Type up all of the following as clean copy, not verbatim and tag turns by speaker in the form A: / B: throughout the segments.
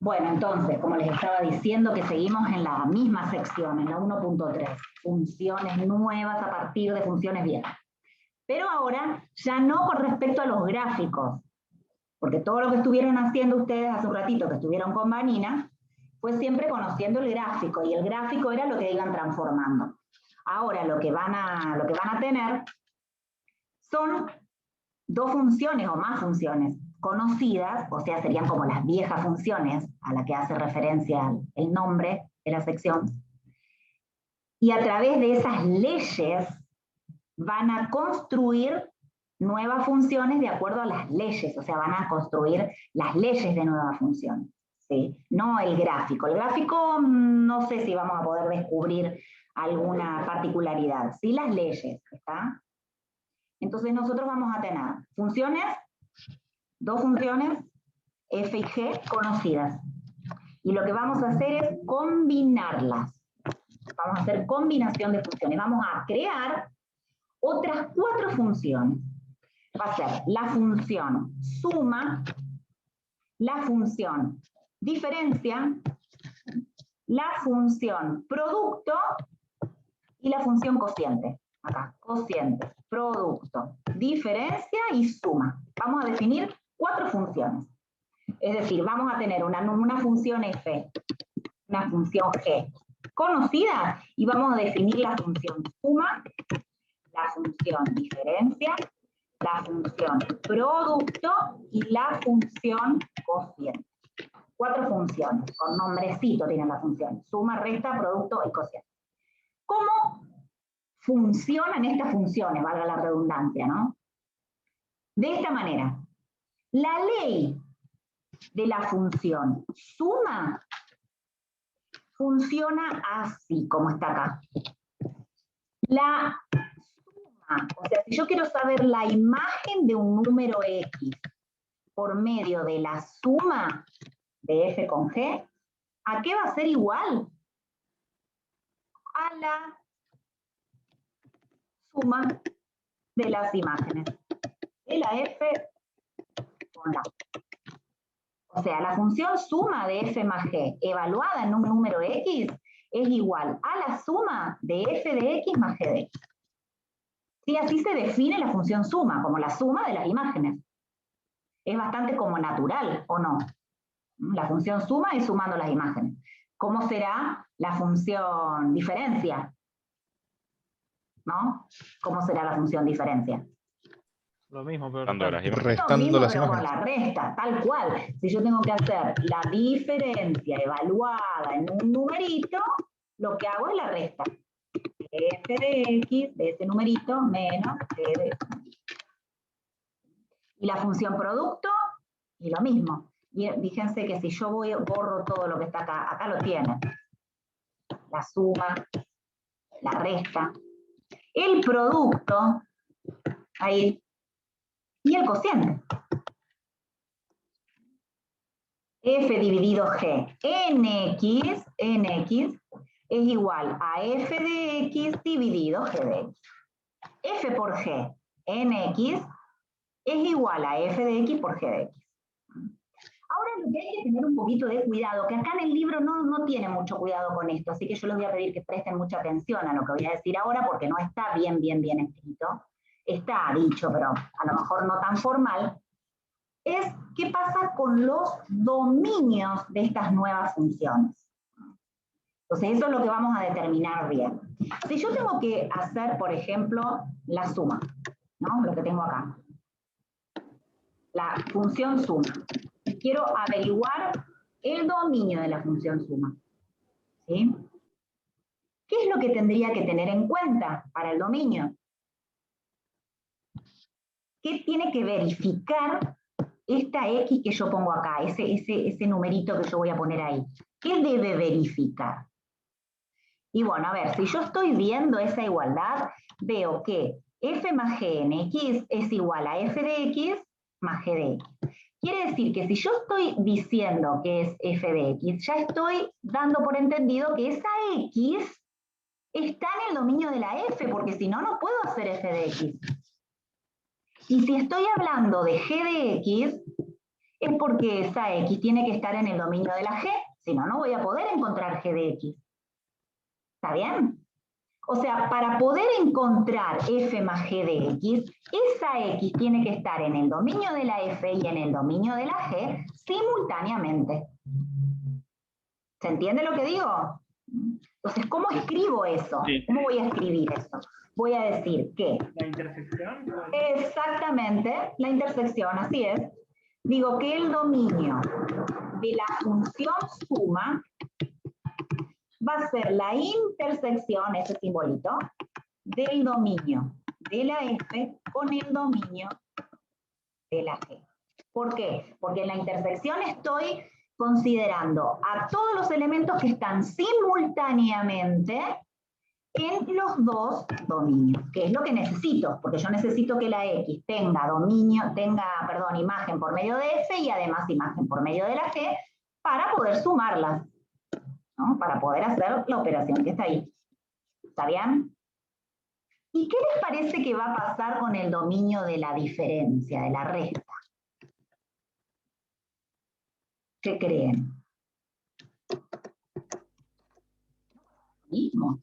A: Bueno, entonces, como les estaba diciendo, que seguimos en la misma sección, en la 1.3, funciones nuevas a partir de funciones viejas. Pero ahora ya no con respecto a los gráficos, porque todo lo que estuvieron haciendo ustedes hace un ratito que estuvieron con Vanina, fue siempre conociendo el gráfico, y el gráfico era lo que iban transformando. Ahora lo que van a tener son dos funciones o más funciones conocidas, o sea, serían como las viejas funciones a las que hace referencia el nombre de la sección, y a través de esas leyes van a construir nuevas funciones de acuerdo a las leyes, o sea, van a construir las leyes de nuevas funciones, ¿sí? No el gráfico. El gráfico no sé si vamos a poder descubrir alguna particularidad, sí las leyes, ¿está? Entonces nosotros vamos a tener funciones, dos funciones, f y g conocidas. Y lo que vamos a hacer es combinarlas. Vamos a hacer combinación de funciones. Vamos a crear otras 4 funciones. Va a ser la función suma, la función diferencia, la función producto y la función cociente. Acá, cociente, producto, diferencia y suma. Vamos a definir 4 funciones. Es decir, vamos a tener una función f, una función g conocida, y vamos a definir la función suma, la función diferencia, la función producto y la función cociente. 4 funciones, con nombrecito tienen las funciones, suma, resta, producto y cociente. ¿Cómo funcionan estas funciones, valga la redundancia, ¿no? De esta manera, la ley de la función suma funciona así, como está acá. La suma, o sea, si yo quiero saber la imagen de un número X por medio de la suma de f con g, ¿a qué va a ser igual? A la suma de las imágenes de la f con la. O sea, la función suma de f más g evaluada en un número x es igual a la suma de f de x más g de x. Sí, así se define la función suma, como la suma de las imágenes. Es bastante como natural, ¿o no? La función suma es sumando las imágenes. ¿Cómo será la función diferencia? ¿No? ¿Cómo será la función diferencia?
B: Lo mismo, pero
C: restando las
A: pero
C: imágenes.
A: con la resta, tal cual. Si yo tengo que hacer la diferencia evaluada en un numerito, lo que hago es la resta. F de X, de ese numerito, menos G de X. Y la función producto, y lo mismo. Y fíjense que si yo borro todo lo que está acá, acá lo tienen. La suma, la resta, el producto, ahí, y el cociente. F dividido G en X es igual a F de X dividido G de X. F por G en X es igual a F de X por G de X. Ahora lo que hay que tener un poquito de cuidado, que acá en el libro no tiene mucho cuidado con esto, así que yo les voy a pedir que presten mucha atención a lo que voy a decir ahora, porque no está bien escrito. Está dicho, pero a lo mejor no tan formal. Es qué pasa con los dominios de estas nuevas funciones. Entonces, eso es lo que vamos a determinar bien. Si yo tengo que hacer, por ejemplo, la suma, ¿no? Lo que tengo acá. La función suma. Quiero averiguar el dominio de la función suma. ¿Sí? ¿Qué es lo que tendría que tener en cuenta para el dominio? ¿Qué tiene que verificar esta X que yo pongo acá, ese numerito que yo voy a poner ahí? ¿Qué debe verificar? Y bueno, a ver, si yo estoy viendo esa igualdad, veo que f más g en x es igual a f de x más g de x. Quiere decir que si yo estoy diciendo que es f de x, ya estoy dando por entendido que esa x está en el dominio de la f, porque si no, no puedo hacer f de x. Y si estoy hablando de g de x, es porque esa X tiene que estar en el dominio de la G, si no, no voy a poder encontrar G de X. ¿Está bien? O sea, para poder encontrar F más G de X, esa X tiene que estar en el dominio de la F y en el dominio de la G simultáneamente. ¿Se entiende lo que digo? Entonces, ¿cómo escribo eso?
B: Sí.
A: ¿Cómo voy a escribir eso? Voy a decir que...
B: ¿La intersección?
A: Exactamente, la intersección, así es. Digo que el dominio de la función suma va a ser la intersección, ese simbolito, del dominio de la F con el dominio de la G. ¿Por qué? Porque en la intersección estoy considerando a todos los elementos que están simultáneamente en los dos dominios, que es lo que necesito, porque yo necesito que la X tenga imagen por medio de F y además imagen por medio de la G para poder sumarlas, ¿no? Para poder hacer la operación que está ahí. ¿Está bien? ¿Y qué les parece que va a pasar con el dominio de la diferencia, de la resta? ¿Qué creen? Mismo.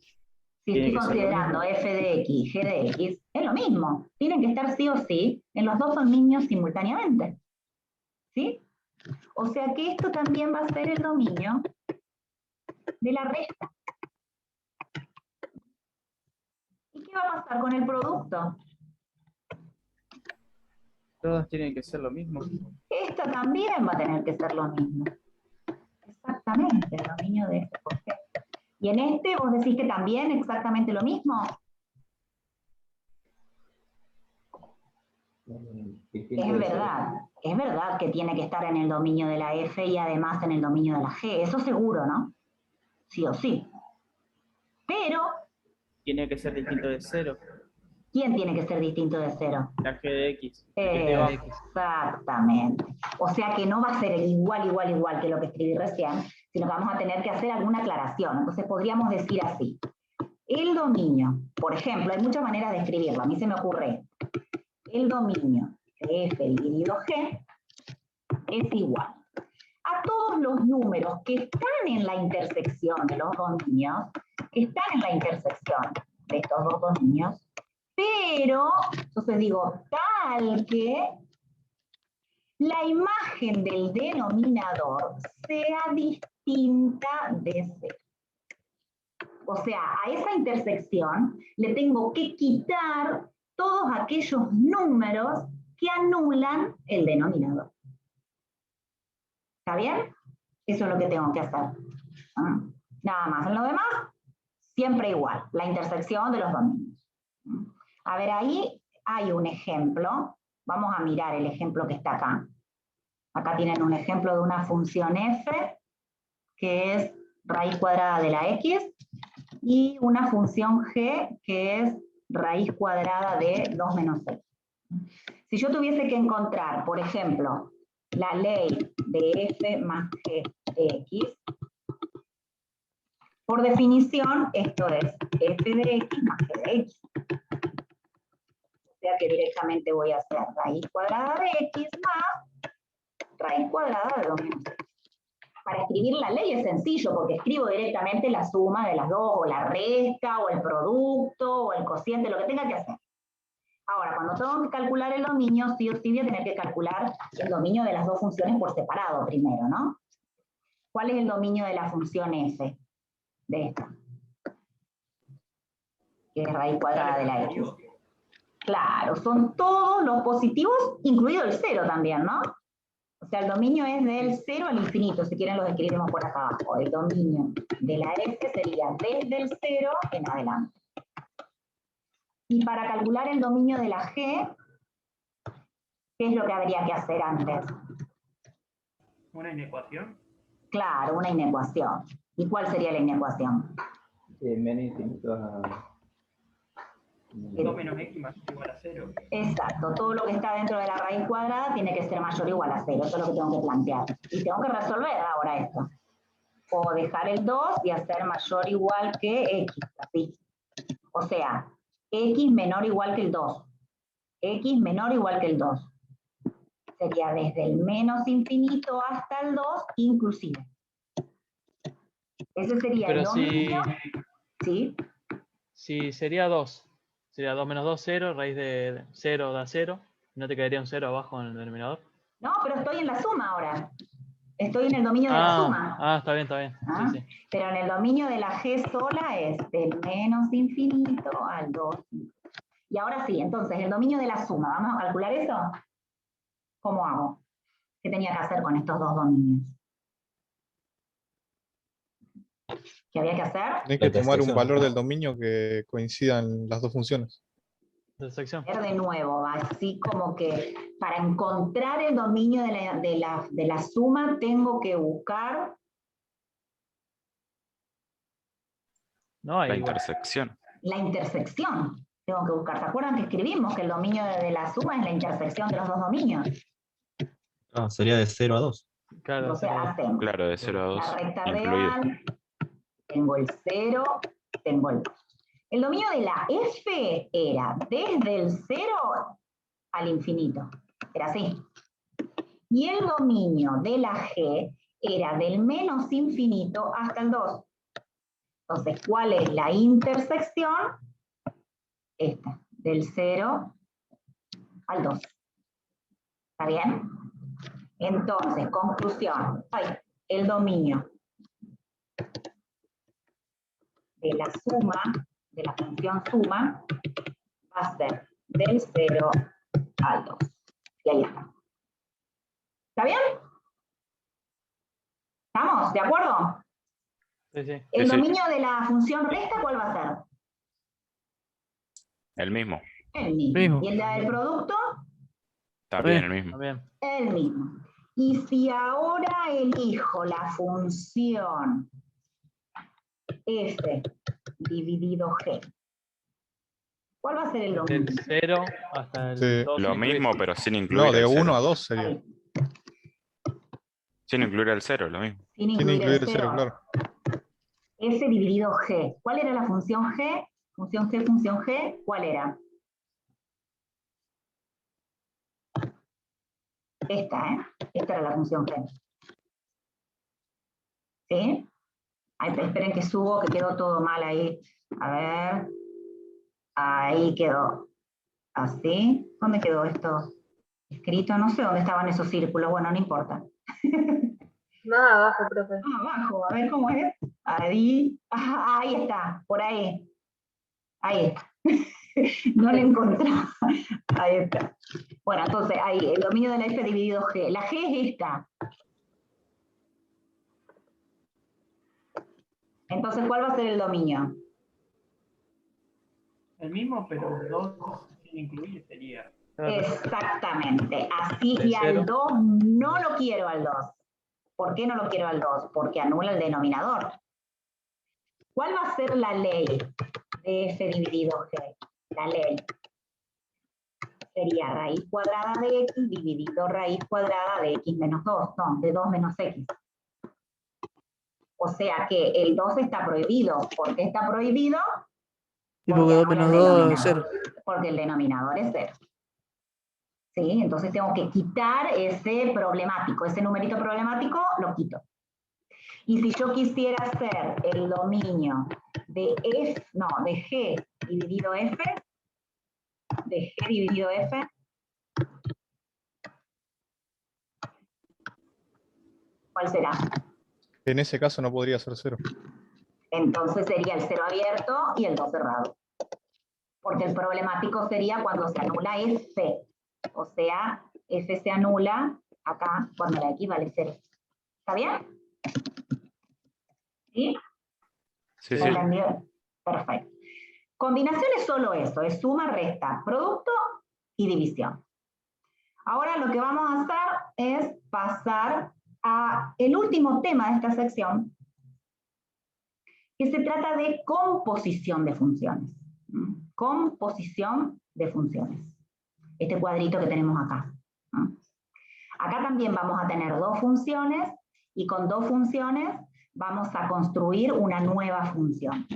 A: Si estoy considerando f de x, g de x, es lo mismo. Tienen que estar sí o sí en los dos dominios simultáneamente. ¿Sí? O sea que esto también va a ser el dominio de la resta. ¿Y qué va a pasar con el producto?
C: Todos tienen que ser lo mismo.
A: Esto también va a tener que ser lo mismo. Exactamente, el dominio de f por g. Y en este vos decís que también exactamente lo mismo. Es verdad que tiene que estar en el dominio de la F y además en el dominio de la G, eso seguro, ¿no? Sí o sí. Pero...
C: Tiene que ser distinto de 0.
A: ¿Quién tiene que ser distinto de 0?
C: La G de X.
A: Exactamente. O sea que no va a ser el igual que lo que escribí recién, sino que vamos a tener que hacer alguna aclaración. Entonces podríamos decir así. El dominio, por ejemplo, hay muchas maneras de escribirlo. A mí se me ocurre. El dominio de F dividido G es igual a todos los números que están en la intersección de los dominios, que están en la intersección de estos dos dominios, pero, entonces digo, tal que la imagen del denominador sea distinta de 0. O sea, a esa intersección le tengo que quitar todos aquellos números que anulan el denominador. ¿Está bien? Eso es lo que tengo que hacer. Nada más. En lo demás, siempre igual. La intersección de los dominios. A ver, ahí hay un ejemplo. Vamos a mirar el ejemplo que está acá. Acá tienen un ejemplo de una función f, que es raíz cuadrada de la x, y una función g, que es raíz cuadrada de 2 menos x. Si yo tuviese que encontrar, por ejemplo, la ley de f más g de x, por definición, esto es f de x más g de x. O sea que directamente voy a hacer raíz cuadrada de x más raíz cuadrada de 2 menos x. Para escribir la ley es sencillo, porque escribo directamente la suma de las dos, o la resta, o el producto, o el cociente, lo que tenga que hacer. Ahora, cuando tengo que calcular el dominio, sí o sí voy a tener que calcular el dominio de las dos funciones por separado primero, ¿no? ¿Cuál es el dominio de la función f? De esta. Que es raíz cuadrada de la x. Claro, son todos los positivos, incluido el 0 también, ¿no? O sea, el dominio es del 0 al infinito, si quieren lo escribimos por acá abajo. El dominio de la f sería desde el 0 en adelante. Y para calcular el dominio de la g, ¿qué es lo que habría que hacer antes?
B: ¿Una inecuación?
A: Claro, una inecuación. ¿Y cuál sería la inecuación?
D: Menos infinito a...
B: 2 menos x más igual a 0.
A: Exacto, todo lo que está dentro de la raíz cuadrada tiene que ser mayor o igual a 0, eso es lo que tengo que plantear. Y tengo que resolver ahora esto. O dejar el 2 y hacer mayor o igual que x, así. O sea, x menor o igual que el 2. X menor o igual que el 2. Sería desde el menos infinito hasta el 2 inclusive. Ese sería el
E: Pero
A: dominio. ¿Sí?
E: si sería 2. Sería 2 menos 2, 0. Raíz de 0 da 0. ¿No te quedaría un 0 abajo en el denominador?
A: No, pero estoy en la suma ahora. Estoy en el dominio de la suma.
E: Está bien, está bien.
A: ¿Ah?
E: Sí, sí.
A: Pero en el dominio de la G sola es del menos infinito al 2. Y ahora sí, entonces, el dominio de la suma. ¿Vamos a calcular eso? ¿Cómo hago? ¿Qué tenía que hacer con estos dos dominios? ¿Qué había que hacer?
F: Tenés que tomar un valor del dominio que coincidan las dos funciones.
E: Intersección.
A: Ver de nuevo, así como que para encontrar el dominio de la suma tengo que buscar
E: No,
G: La
E: ahí, bueno.
G: intersección.
A: la intersección. Tengo que buscar. ¿Se acuerdan que escribimos que el dominio de la suma es la intersección de los dos dominios?
H: Sería de 0 a 2.
E: Claro,
A: Entonces
E: 0 a 2.
A: hacemos
G: Claro, de 0 a
A: la
G: 2
A: recta
G: incluido.
A: real, tengo el 0, tengo el 2. El dominio de la F era desde el 0 al infinito. Era así. Y el dominio de la G era del menos infinito hasta el 2. Entonces, ¿cuál es la intersección? Esta, del 0 al 2. ¿Está bien? Entonces, conclusión. El dominio de la suma, de la función suma, va a ser del 0 al 2. Y ahí está. ¿Está bien? ¿Estamos? ¿De acuerdo?
E: Sí, sí.
A: El
G: Sí.
A: dominio de la función resta, ¿cuál va a ser?
G: El mismo.
A: El mismo.
C: Mismo.
A: ¿Y el del producto?
G: También el
E: Está
G: mismo.
E: bien.
A: El mismo. Y si ahora elijo la función f dividido g, ¿cuál va a ser el dominio?
E: Del 0 hasta el
F: Sí.
E: 2.
G: Lo
E: incluir.
G: mismo, pero sin incluir
F: No, de
G: el
F: 1
G: 0.
F: a 2 sería.
A: Ahí,
G: Sin incluir el 0, lo mismo.
A: sin
F: Sin
A: incluir
F: incluir
A: el
F: el 0,
A: 0.
F: claro.
A: F dividido g. ¿Cuál era la función g? Función g, ¿cuál era? Esta, ¿eh? Esta era la función g. ¿Sí? Ay, esperen que subo, que quedó todo mal ahí. A ver. Ahí quedó. Así. ¿Dónde quedó esto escrito? No sé dónde estaban esos círculos. Bueno, no importa.
I: Más abajo, profe.
A: Abajo, a ver cómo es. Ahí. Ah, ahí está, por ahí. Ahí. No lo encontraba. Ahí está. Bueno, entonces, ahí, el dominio de la F dividido G. La G es esta. Entonces, ¿cuál va a ser el dominio?
B: El mismo, pero 2 sin incluir sería.
A: Exactamente. Así,
E: ¿De
A: y al
E: cero?
A: 2 no lo quiero al 2. ¿Por qué no lo quiero al 2? Porque anula el denominador. ¿Cuál va a ser la ley de F dividido G? La ley sería raíz cuadrada de x dividido raíz cuadrada de x menos 2. No, de 2 menos x. O sea que el 2 está prohibido. ¿Por qué está prohibido?
C: Y porque 2
A: anula
C: menos
A: el
C: 2 es
A: denominador.
C: 0.
A: Porque el denominador es 0. ¿Sí? Entonces tengo que quitar ese problemático. Ese numerito problemático lo quito. Y si yo quisiera hacer el dominio de F, no, de G dividido F, de G dividido F, ¿cuál será?
F: En ese caso no podría ser 0.
A: Entonces sería el 0 abierto y el 2 cerrado. Porque el problemático sería cuando se anula F. O sea, F se anula acá cuando la X vale 0. ¿Está bien? ¿Sí?
G: Sí,
A: ¿Me
G: sí.
A: entendieron? Perfecto. Combinación es solo eso, es suma, resta, producto y división. Ahora lo que vamos a hacer es pasar a el último tema de esta sección, que se trata de composición de funciones. Composición de funciones. Este cuadrito que tenemos acá. Acá también vamos a tener dos funciones y con dos funciones vamos a construir una nueva función.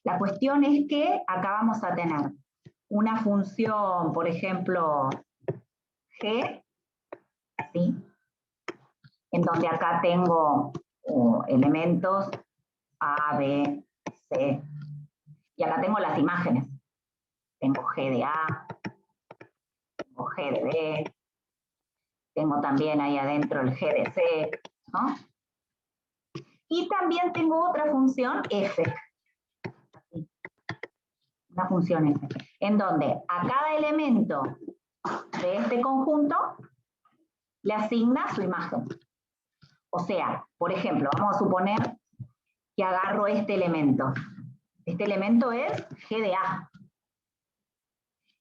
A: La cuestión es que acá vamos a tener una función, por ejemplo, g, así, en donde acá tengo elementos A, B, C, y acá tengo las imágenes. Tengo G de A, tengo G de B, tengo también ahí adentro el G de C, ¿no? Y también tengo otra función F, así, una función F, en donde a cada elemento de este conjunto le asigna su imagen. O sea, por ejemplo, vamos a suponer que agarro este elemento. Este elemento es G de A.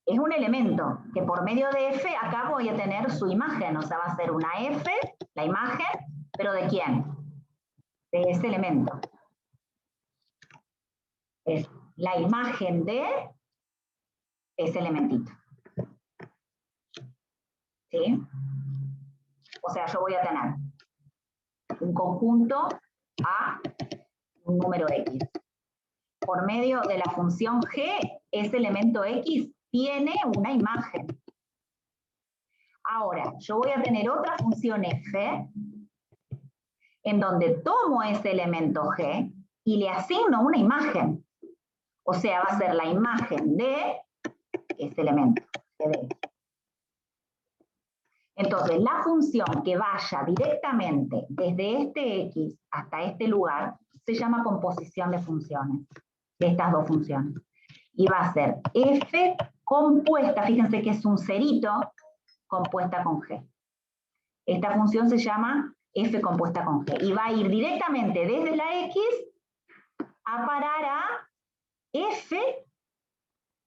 A: Es un elemento que por medio de F acá voy a tener su imagen, o sea, va a ser una F, la imagen, pero ¿de quién? De ese elemento. Es la imagen de ese elementito. ¿Sí? O sea, yo voy a tener un conjunto A, un número X. Por medio de la función G, ese elemento X tiene una imagen. Ahora, yo voy a tener otra función F, en donde tomo ese elemento G y le asigno una imagen. O sea, va a ser la imagen de ese elemento, G de X. Entonces, la función que vaya directamente desde este X hasta este lugar se llama composición de funciones, de estas dos funciones. Y va a ser F compuesta, fíjense que es un cerito, compuesta con G. Esta función se llama F compuesta con G. Y va a ir directamente desde la X a parar a F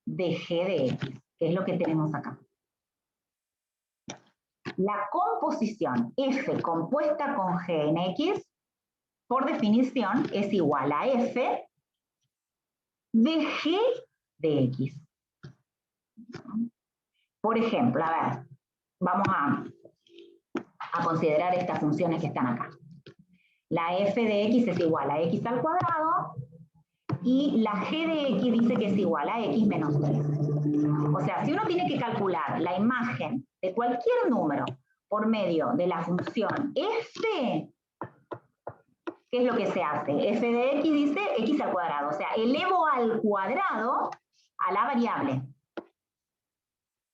A: de G de X, que es lo que tenemos acá. La composición F compuesta con G en X, por definición, es igual a F de G de X. Por ejemplo, a ver, vamos a considerar estas funciones que están acá. La F de X es igual a X al cuadrado y la G de X dice que es igual a X menos 3. O sea, si uno tiene que calcular la imagen de cualquier número por medio de la función F, ¿qué es lo que se hace? F de X dice X al cuadrado. O sea, elevo al cuadrado a la variable.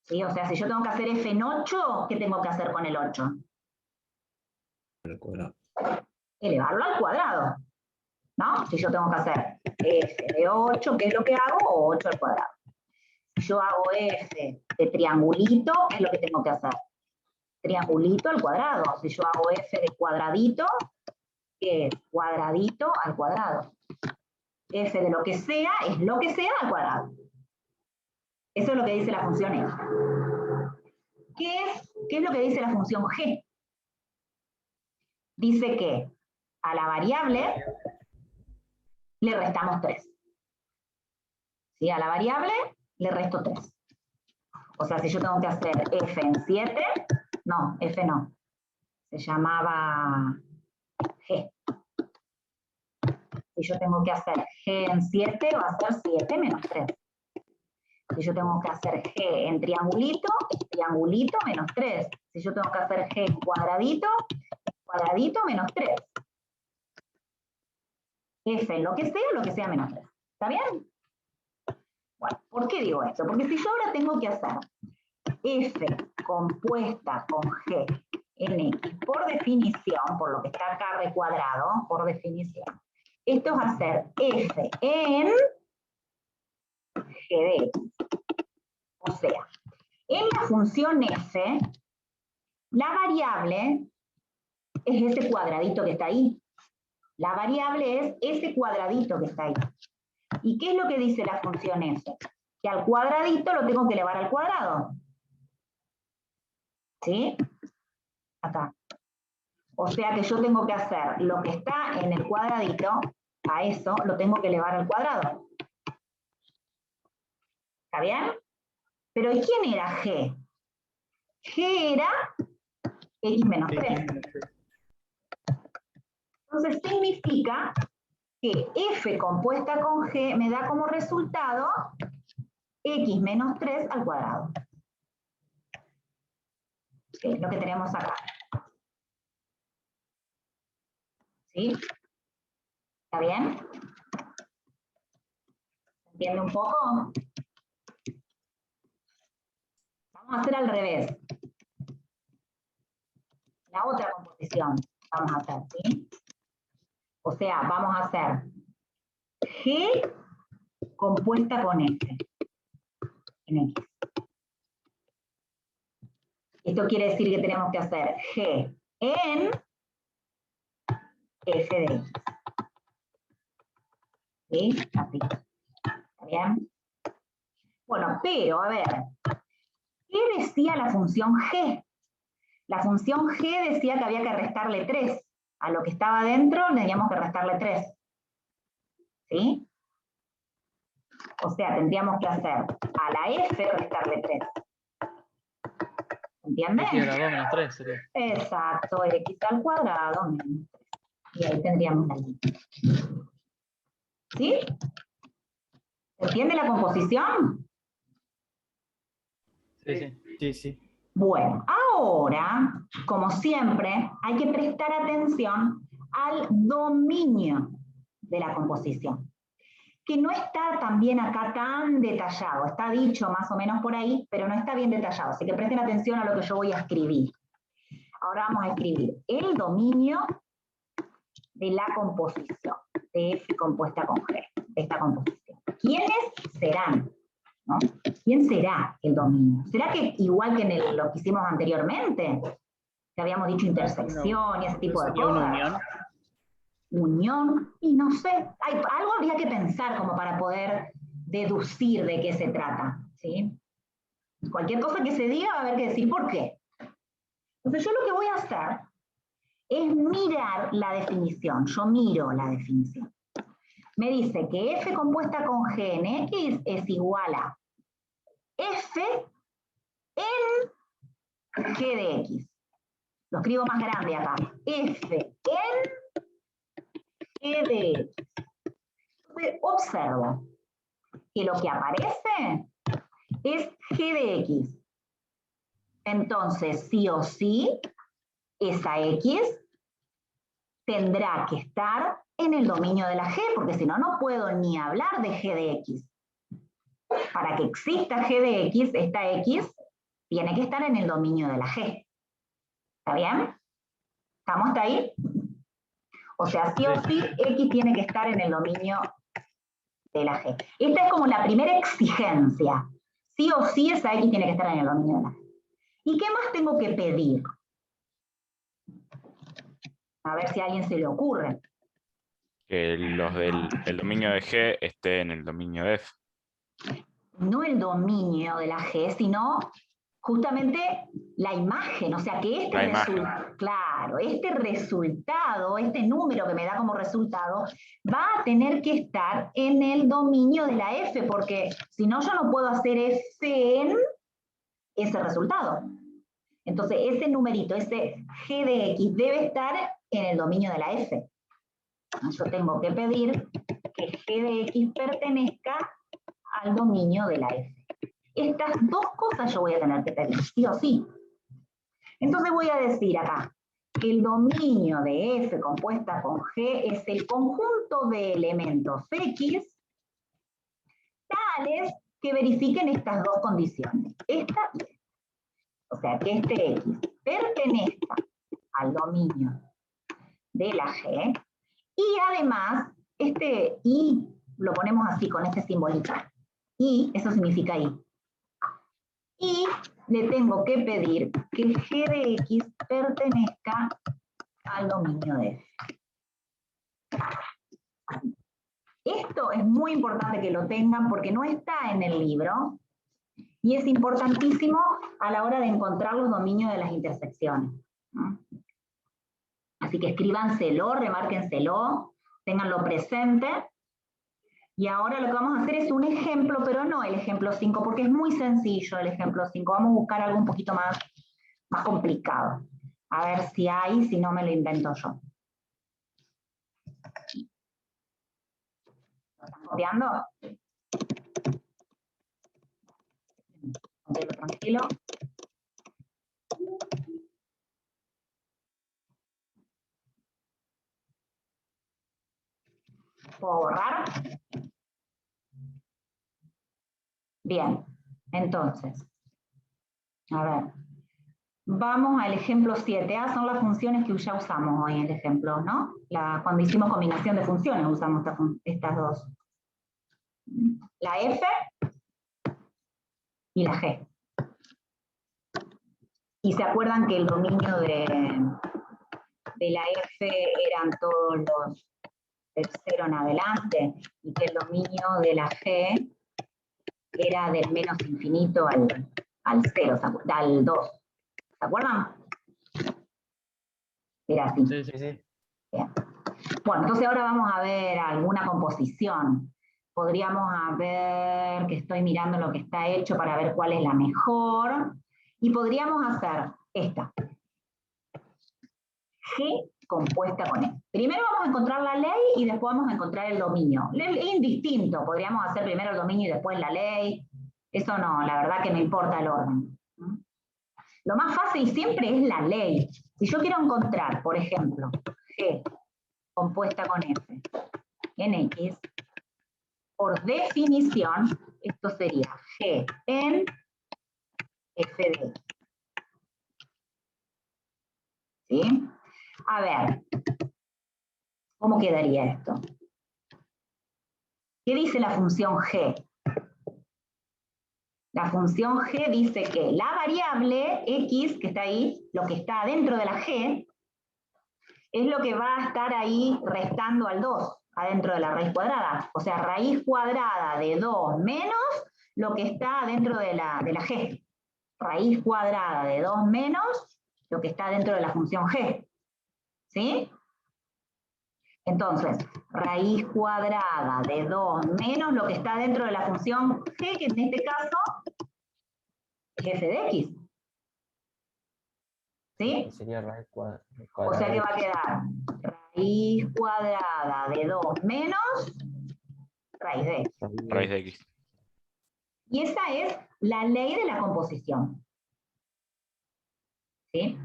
A: ¿Sí? O sea, si yo tengo que hacer F en 8, ¿qué tengo que hacer con el 8?
H: Al cuadrado.
A: Elevarlo al cuadrado. ¿No? Si yo tengo que hacer F de 8, ¿qué es lo que hago? 8 al cuadrado. Si yo hago F de triangulito, ¿qué es lo que tengo que hacer? Triangulito al cuadrado. Si yo hago F de cuadradito, ¿qué es? Cuadradito al cuadrado. F de lo que sea es lo que sea al cuadrado. Eso es lo que dice la función F. ¿Qué es lo que dice la función G? Dice que a la variable le restamos 3. ¿Sí? A la variable le resto 3. O sea, si yo tengo que hacer F en 7, no, F no. Se llamaba G. Si yo tengo que hacer G en 7, va a ser 7 menos 3. Si yo tengo que hacer G en triangulito, es triangulito menos 3. Si yo tengo que hacer G en cuadradito, es cuadradito menos 3. F en lo que sea menos 3. ¿Está bien? Bueno, ¿por qué digo esto? Porque si yo ahora tengo que hacer F compuesta con G en X, por definición, por lo que está acá recuadrado, por definición, esto va a ser F en G de X. O sea, en la función F, la variable es ese cuadradito que está ahí. La variable es ese cuadradito que está ahí. ¿Y qué es lo que dice la función F? Que al cuadradito lo tengo que elevar al cuadrado. ¿Sí? Acá. O sea que yo tengo que hacer lo que está en el cuadradito, a eso lo tengo que elevar al cuadrado. ¿Está bien? Pero ¿y quién era G? G era X menos 3. Entonces significa que F compuesta con G me da como resultado X menos 3 al cuadrado. Que es lo que tenemos acá. ¿Sí? ¿Está bien? ¿Se entiende un poco? Vamos a hacer al revés. La otra composición vamos a hacer, ¿sí? O sea, vamos a hacer G compuesta con F en X. Esto quiere decir que tenemos que hacer G en F de X. ¿Sí? Así. ¿Está bien? Bueno, pero a ver, ¿qué decía la función G? La función G decía que había que restarle 3. A lo que estaba dentro teníamos que restarle 3. ¿Sí? O sea, tendríamos que hacer a la F restarle 3. ¿Entiendes?
E: X a la 2 menos 3 sería.
A: Exacto, X al cuadrado menos 3. Y ahí tendríamos la línea. ¿Sí? ¿Se entiende la composición?
E: Sí, sí.
H: Sí, sí.
A: Bueno, ahora, como siempre, hay que prestar atención al dominio de la composición, que no está también acá tan detallado, está dicho más o menos por ahí, pero no está bien detallado, así que presten atención a lo que yo voy a escribir. Ahora vamos a escribir el dominio de la composición, de F compuesta con G, de esta composición. ¿Quiénes serán? ¿No? ¿Quién será el dominio? ¿Será que igual que en lo que hicimos anteriormente? Que habíamos dicho intersección y ese tipo de
B: ¿Sería
A: cosas.
B: una unión?
A: Unión, y no sé, algo habría que pensar como para poder deducir de qué se trata, ¿sí? Cualquier cosa que se diga va a haber que decir por qué. Entonces yo lo que voy a hacer es mirar la definición, yo miro la definición. Me dice que F compuesta con G en X es igual a F en G de X. Lo escribo más grande acá. F en G de X. Entonces, observo que lo que aparece es G de X. Entonces, sí o sí, esa X tendrá que estar en el dominio de la G, porque si no, no puedo ni hablar de G de X. Para que exista G de X, esta X tiene que estar en el dominio de la G. ¿Está bien? ¿Estamos hasta ahí? O sea, sí o sí, X tiene que estar en el dominio de la G. Esta es como la primera exigencia. Sí o sí, esa X tiene que estar en el dominio de la G. ¿Y qué más tengo que pedir? A ver si a alguien se le ocurre.
G: Que los del el dominio de G esté en el dominio de F.
A: No el dominio de la G, sino justamente la imagen, o sea que este resultado, claro, este resultado, este número que me da como resultado, va a tener que estar en el dominio de la F, porque si no yo no puedo hacer F en ese resultado. Entonces ese numerito, ese G de X, debe estar en el dominio de la F. Yo tengo que pedir que G de X pertenezca al dominio de la F. Estas dos cosas yo voy a tener que pedir, sí o sí. Entonces voy a decir acá que el dominio de F compuesta con G es el conjunto de elementos X tales que verifiquen estas dos condiciones, esta y esta. O sea, que este X pertenezca al dominio de la G y además este Y lo ponemos así con este simbolito. Y, eso significa Y. Y le tengo que pedir que G de X pertenezca al dominio de F. Esto es muy importante que lo tengan porque no está en el libro y es importantísimo a la hora de encontrar los dominios de las intersecciones, ¿no? Así que escríbanselo, remárquenselo, ténganlo presente. Y ahora lo que vamos a hacer es un ejemplo, pero no el ejemplo 5, porque es muy sencillo el ejemplo 5. Vamos a buscar algo un poquito más complicado. A ver si hay, si no me lo invento yo. ¿Lo están copiando? Tranquilo. ¿Puedo borrar? Bien, entonces, a ver, vamos al ejemplo 7. Son las funciones que ya usamos hoy en el ejemplo, ¿no? Cuando hicimos combinación de funciones usamos estas dos. La F y la G. Y se acuerdan que el dominio de la F eran todos los del 0 en adelante, y que el dominio de la G era del menos infinito al 0, al 2. ¿Se acuerdan? Era así.
E: Sí, sí, sí.
A: Bien. Bueno, entonces ahora vamos a ver alguna composición. Podríamos ver, que estoy mirando lo que está hecho para ver cuál es la mejor. Y podríamos hacer esta. G compuesta con E. Primero vamos a encontrar la ley y después vamos a encontrar el dominio. Es indistinto, podríamos hacer primero el dominio y después la ley. Eso no, la verdad que no importa el orden. Lo más fácil siempre es la ley. Si yo quiero encontrar, por ejemplo, G compuesta con F en X, por definición, esto sería G en F de X. ¿Sí? A ver, ¿cómo quedaría esto? ¿Qué dice la función G? La función G dice que la variable X, que está ahí, lo que está dentro de la G, es lo que va a estar ahí restando al 2, adentro de la raíz cuadrada. O sea, raíz cuadrada de 2 menos lo que está dentro de la G. Raíz cuadrada de 2 menos lo que está dentro de la función G. ¿Sí? Entonces, raíz cuadrada de 2 menos lo que está dentro de la función G, que en este caso es f de x. ¿Sí?
D: Sería raíz cuadrada.
A: O sea que va a quedar raíz cuadrada de 2 menos raíz de x.
G: Raíz de X.
A: Y esa es la ley de la composición. ¿Sí?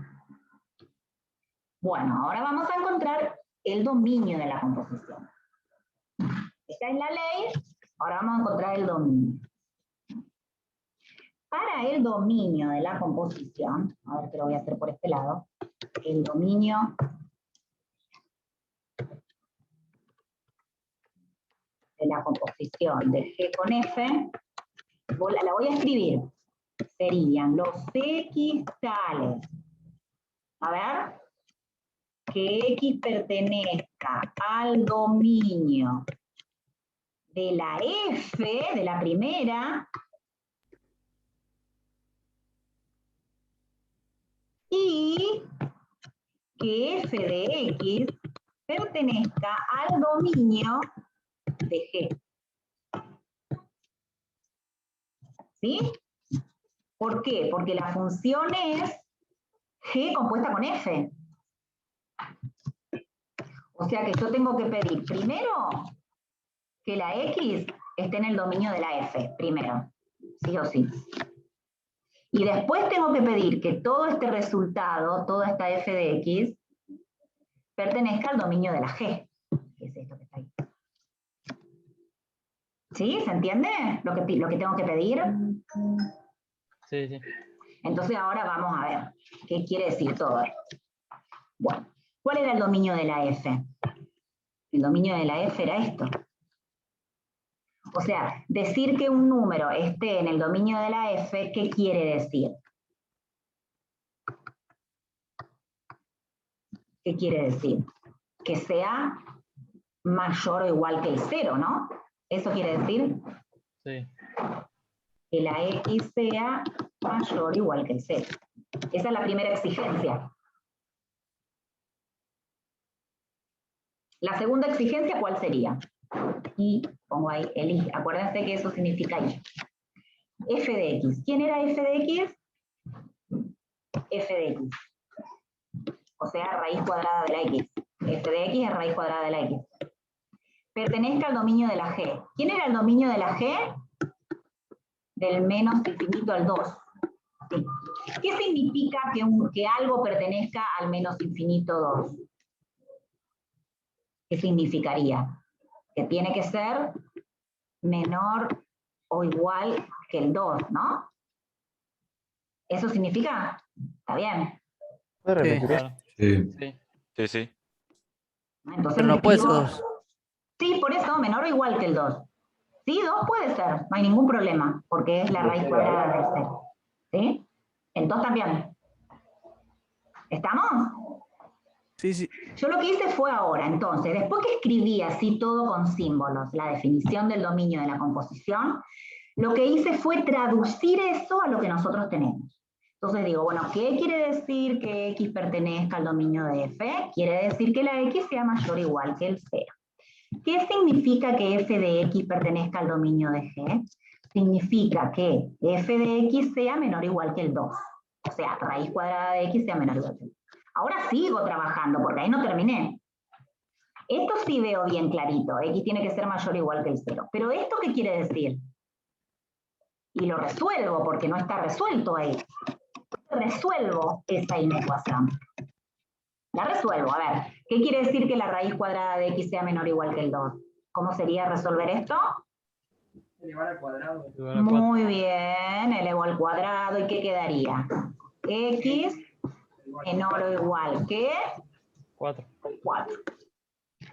A: Bueno, ahora vamos a encontrar el dominio de la composición. Esta es la ley, ahora vamos a encontrar el dominio. Para el dominio de la composición, a ver que lo voy a hacer por este lado, el dominio de la composición de G con F, la voy a escribir, serían los X tales. A ver, que X pertenezca al dominio de la F, de la primera, y que F de X pertenezca al dominio de G. ¿Sí? ¿Por qué? Porque la función es G compuesta con F. O sea que yo tengo que pedir primero que la X esté en el dominio de la F, primero, sí o sí. Y después tengo que pedir que todo este resultado, toda esta F de X, pertenezca al dominio de la G, que es esto que está ahí. ¿Sí? ¿Se entiende lo que tengo que pedir?
E: Sí, sí.
A: Entonces ahora vamos a ver qué quiere decir todo esto. Bueno, ¿cuál era el dominio de la F? El dominio de la F era esto. O sea, decir que un número esté en el dominio de la F, ¿qué quiere decir? ¿Qué quiere decir? Que sea mayor o igual que el 0, ¿no? ¿Eso quiere decir?
E: Sí.
A: Que la X sea mayor o igual que el 0. Esa es la primera exigencia. La segunda exigencia, ¿cuál sería? Y pongo ahí el I. Acuérdense que eso significa I. F de X. ¿Quién era F de X? F de X. O sea, raíz cuadrada de la X. F de X es raíz cuadrada de la X. Pertenezca al dominio de la G. ¿Quién era el dominio de la G? Del menos infinito al 2. Sí. ¿Qué significa que algo pertenezca al menos infinito 2? ¿Qué significaría? que tiene que ser menor o igual que el 2, ¿no? ¿Eso significa? Está bien.
D: ¿Puede
C: Sí.
D: repetir?
E: Claro.
H: Sí.
E: Sí.
G: Sí, sí.
A: Entonces
C: Pero no puede ser
A: escribo-
C: 2.
A: Sí, por eso, menor o igual que el 2. Sí, 2 puede ser, no hay ningún problema, porque es la raíz cuadrada del 0. ¿Sí? El 2 también. ¿Estamos?
C: Sí, sí.
A: Yo lo que hice fue ahora, entonces, después que escribí así todo con símbolos, la definición del dominio de la composición, lo que hice fue traducir eso a lo que nosotros tenemos. Entonces digo, bueno, ¿qué quiere decir que X pertenezca al dominio de F? Quiere decir que la X sea mayor o igual que el 0. ¿Qué significa que F de X pertenezca al dominio de G? Significa que F de X sea menor o igual que el 2. O sea, raíz cuadrada de X sea menor o igual que el 2. Ahora sigo trabajando, porque ahí no terminé. Esto sí veo bien clarito, X tiene que ser mayor o igual que el 0. Pero ¿esto qué quiere decir? Y lo resuelvo, porque no está resuelto ahí. Resuelvo esa inecuación. La resuelvo, a ver. ¿Qué quiere decir que la raíz cuadrada de X sea menor o igual que el 2? ¿Cómo sería resolver esto?
B: Elevar al cuadrado.
E: Igual a 4.
A: Muy bien, elevo al cuadrado, ¿y qué quedaría? X menor o igual que
E: 4.
A: 4.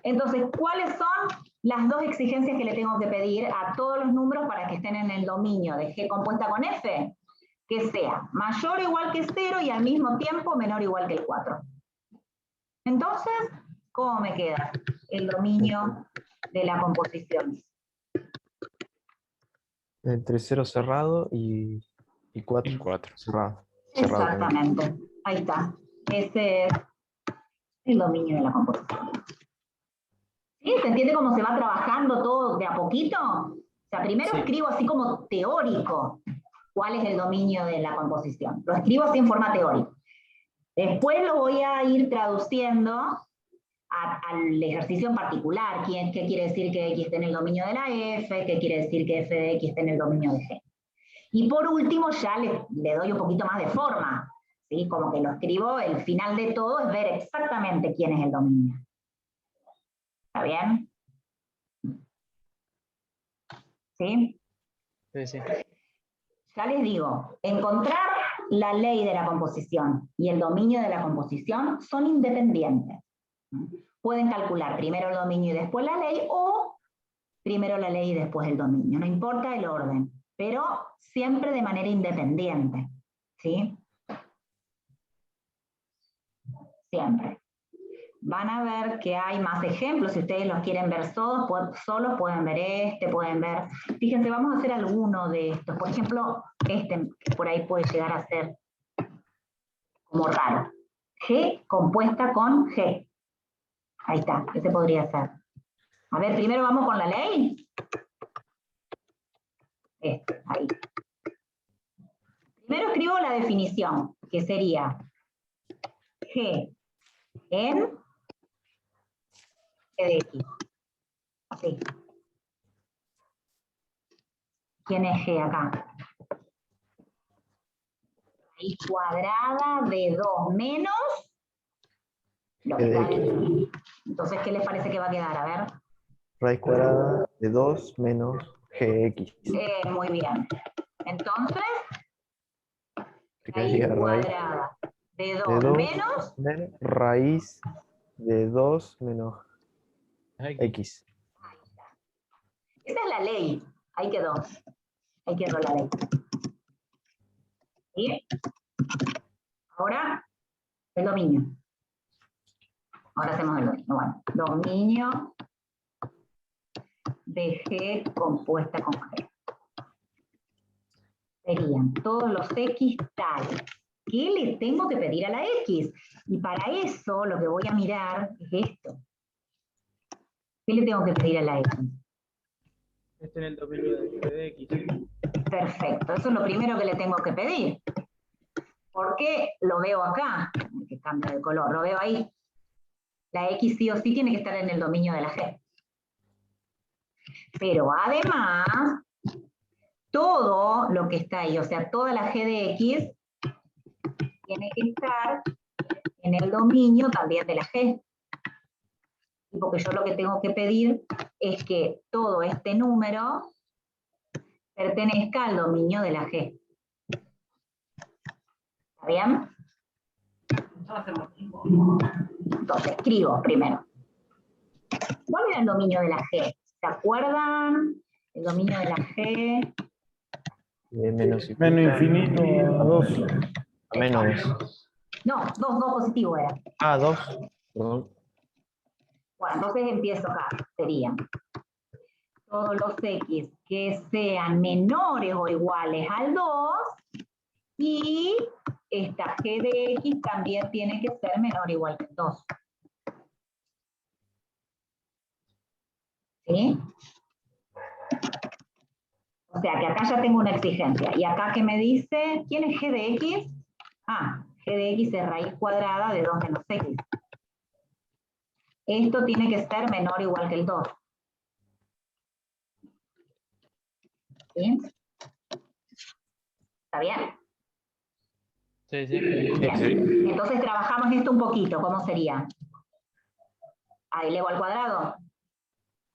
A: Entonces, ¿cuáles son las dos exigencias que le tengo que pedir a todos los números para que estén en el dominio de G compuesta con F? Que sea mayor o igual que 0 y al mismo tiempo menor o igual que el 4. Entonces, ¿cómo me queda el dominio de la composición?
D: Entre 0 cerrado y 4
G: Y 4.
D: cerrado. Cerrado también.
A: Exactamente. Ahí está. Ese es el dominio de la composición. ¿Sí? ¿Se entiende cómo se va trabajando todo de a poquito? O sea, primero
C: Sí.
A: escribo así como teórico cuál es el dominio de la composición. Lo escribo así en forma teórica. Después lo voy a ir traduciendo al ejercicio en particular. ¿Qué quiere decir que X esté en el dominio de la F? ¿Qué quiere decir que F de X esté en el dominio de G? Y por último ya le doy un poquito más de forma. ¿Sí? Como que lo escribo, el final de todo es ver exactamente quién es el dominio. ¿Está bien? ¿Sí?
E: Sí, sí.
A: Ya les digo, encontrar la ley de la composición y el dominio de la composición son independientes. Pueden calcular primero el dominio y después la ley, o primero la ley y después el dominio. No importa el orden, pero siempre de manera independiente. ¿Sí? Siempre. Van a ver que hay más ejemplos, si ustedes los quieren ver solos pueden ver este, pueden ver... Fíjense, vamos a hacer alguno de estos. Por ejemplo, este por ahí puede llegar a ser como raro. G compuesta con G. Ahí está, ese podría ser. A ver, primero vamos con la ley. Ahí. Primero escribo la definición, que sería G en G de X. Así. ¿Quién es G acá? Raíz cuadrada de 2 menos lo que está ahí. Entonces, ¿qué les parece que va a quedar? A ver.
D: Raíz cuadrada de 2 menos gx.
A: Muy bien. Entonces,
D: Que
A: raíz
D: quedaría raíz
A: cuadrada de
D: de
A: 2
D: 2
A: menos
D: menos raíz de 2 menos
E: X.
D: x.
A: Esa es la ley. Ahí quedó. Ahí quedó la ley. ¿Sí? Ahora, el dominio. Ahora hacemos el dominio. Bueno, dominio de G compuesta con G. Serían todos los X tales. ¿Qué le tengo que pedir a la X? Y para eso lo que voy a mirar es esto. ¿Qué le tengo que pedir a la X?
B: Este en el dominio de G de X.
A: Perfecto, eso es lo primero que le tengo que pedir. Porque lo veo acá, que cambia de color, lo veo ahí. La X sí o sí tiene que estar en el dominio de la G. Pero además, todo lo que está ahí, o sea, toda la G de X, tiene que estar en el dominio también de la G. Porque yo lo que tengo que pedir es que todo este número pertenezca al dominio de la G. ¿Está bien? Entonces, escribo primero. ¿Cuál era el dominio de la G? ¿Se acuerdan? El dominio de la G.
D: Menos
J: Infinito a 2.
D: A menos.
A: No, 2 positivo era.
D: Ah, 2. Perdón.
A: Bueno, entonces empiezo acá. Serían todos los X que sean menores o iguales al 2 y esta G de X también tiene que ser menor o igual que 2. ¿Sí? O sea que acá ya tengo una exigencia. Y acá que me dice, ¿quién es G de X? Ah, G de X es raíz cuadrada de 2 menos X. Esto tiene que ser menor o igual que el 2. ¿Sí? ¿Está bien?
E: Sí, sí.
A: Bien.
G: Sí.
A: Entonces trabajamos esto un poquito. ¿Cómo sería? A elevo al cuadrado.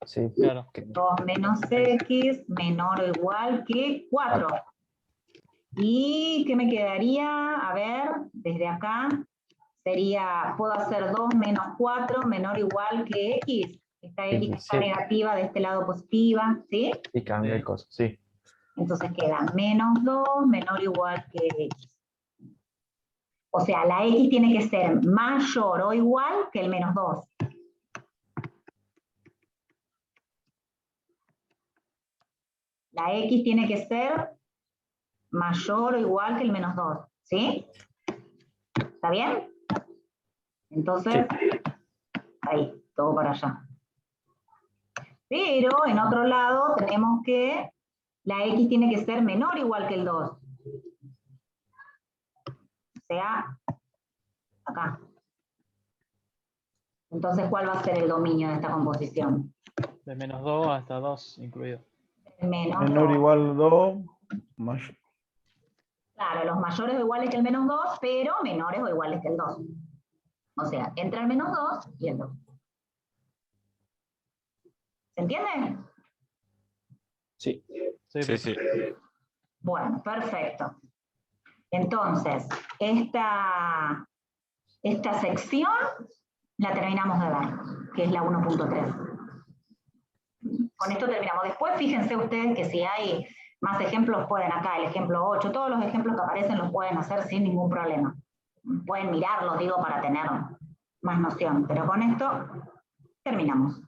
D: Sí.
E: Claro.
A: 2 menos X menor o igual que 4. ¿Y qué me quedaría? A ver, desde acá sería, puedo hacer 2 menos 4 menor o igual que X. Esta X que está
D: Sí.
A: negativa, de este lado positiva, ¿sí?
D: Y cambia el coso, sí.
A: Entonces queda menos 2 menor o igual que X. O sea, la X tiene que ser mayor o igual que el menos 2. La X tiene que ser mayor o igual que el menos 2. ¿Sí? ¿Está bien? Entonces, ahí, todo para allá. Pero en otro lado tenemos que la X tiene que ser menor o igual que el 2. O sea, acá. Entonces, ¿cuál va a ser el dominio de esta composición?
E: De menos 2 hasta 2 incluido.
A: Menos
J: Menor o
A: 2.
J: igual 2. Mayor.
A: Claro, los mayores o iguales que el menos 2, pero menores o iguales que el 2. O sea, entre el menos 2 y el 2. ¿Se entiende?
D: Sí.
E: Sí,
G: Sí, sí.
A: Bueno, perfecto. Entonces, esta sección la terminamos de ver, que es la 1.3. Con esto terminamos. Después, fíjense ustedes que si hay más ejemplos, pueden acá, el ejemplo 8, todos los ejemplos que aparecen los pueden hacer sin ningún problema. Pueden mirarlos, digo, para tener más noción. Pero con esto terminamos.